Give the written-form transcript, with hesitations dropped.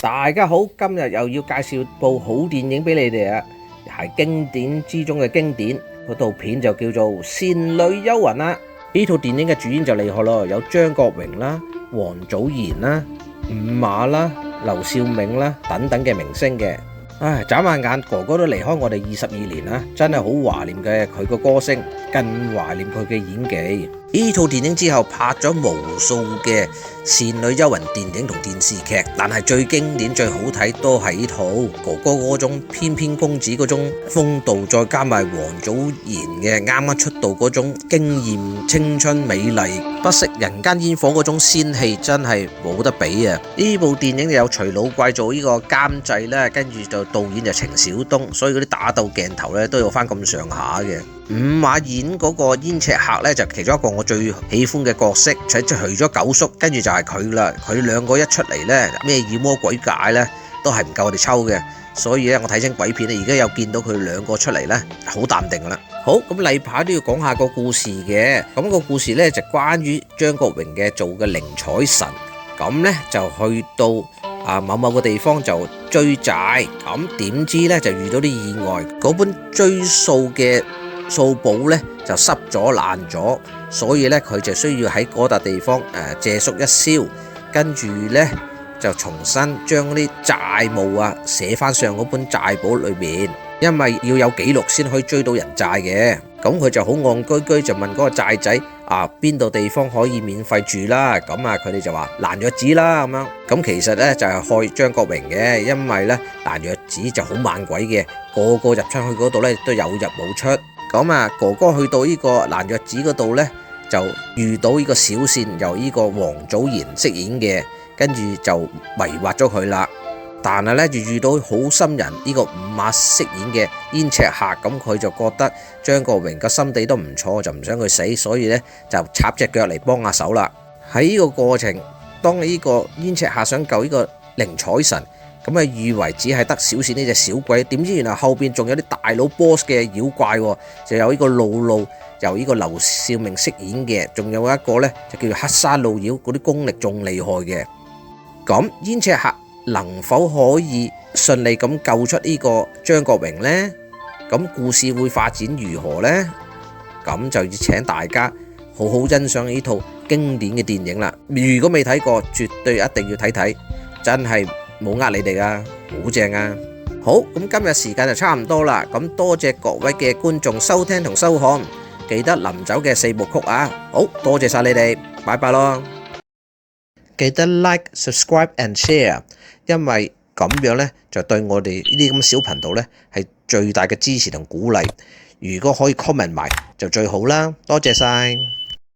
大家好，今日又要介紹部好電影俾你哋啊，係經典之中嘅經典，嗰套片就叫做《倩女幽魂》啦。呢套電影嘅主演就厲害咯，有張國榮啦、王祖賢啦、伍馬啦、劉少銘啦等等嘅明星嘅。唉，眨下眼哥哥都離開我哋22年啦，真係好懷念嘅佢個歌聲，更懷念佢嘅演技。呢套電影之後拍咗無數嘅倩女幽魂電影同電視劇，但係最經典最好睇都係呢套哥哥嗰種翩翩公子嗰種風度，再加埋王祖賢嘅啱啱出道嗰種驚艷青春美麗不食人間煙火嗰種仙氣，真係冇得比啊！呢部電影有徐老貴做呢個監製啦，跟住就導演就程小東，所以嗰啲打鬥鏡頭咧都有翻咁上下嘅。伍馬演嗰個燕赤客咧就其中一個我最喜歡嘅角色，除咗九叔，跟住就係佢啦。佢兩個一出嚟咧，咩妖魔鬼怪咧都係唔夠我哋抽嘅，所以咧我睇清鬼片咧，而家有見到佢兩個出嚟咧，好淡定啦。好，咁例牌都要講下個故事嘅，咁個故事咧就關於張國榮嘅做嘅寧采臣，咁咧就去到某個地方就追債，咁點知咧就遇到啲意外，嗰本追數嘅數簿咧就濕咗爛咗，所以咧佢就需要喺嗰笪地方借宿一宵，跟住咧就重新將啲債務寫翻上嗰本債簿裏面，因為要有記錄先可以追到人債嘅。咁佢就好戇居居就問嗰個債仔邊度地方可以免費住啦，咁佢哋就話蘭若寺啦咁樣。咁其實咧就係害張國榮嘅，因為咧蘭若寺就好猛鬼嘅，個個入出去嗰度咧都有入冇出。咁哥哥去到呢個蘭若寺嗰度呢，就遇到呢個小倩，由呢個王祖賢飾演嘅，跟住就迷惑咗佢啦。但係呢，就遇到好心人呢個伍馬飾演嘅燕赤客，咁佢就覺得張國榮個心地都唔錯，就唔想佢死，所以呢，就插隻腳嚟幫下手啦。喺呢個過程，當呢個燕赤客想救呢個寧采臣，咁以為只係得小倩呢隻小鬼，點知原來後邊仲有啲大佬 boss 嘅妖怪，就有呢個露露由呢個劉少銘飾演嘅，仲有一個呢，就叫做黑沙路妖，嗰啲功力仲厲害嘅。咁燕赤客能否可以順利咁救出呢個張國榮呢？咁故事會發展如何呢？咁就要請大家好好欣賞呢套經典嘅電影啦。如果未睇過，絕對一定要睇睇，真係冇呃你哋噶，好正啊！好，咁今日時間就差唔多啦，咁多謝各位嘅觀眾收聽同收看，記得臨走嘅4部曲啊！好多謝晒你哋，拜拜咯！記得 like、subscribe and share， 因為咁樣呢，就對我哋呢啲咁小頻道呢係最大嘅支持同鼓勵。如果可以 comment 埋就最好啦，多謝晒。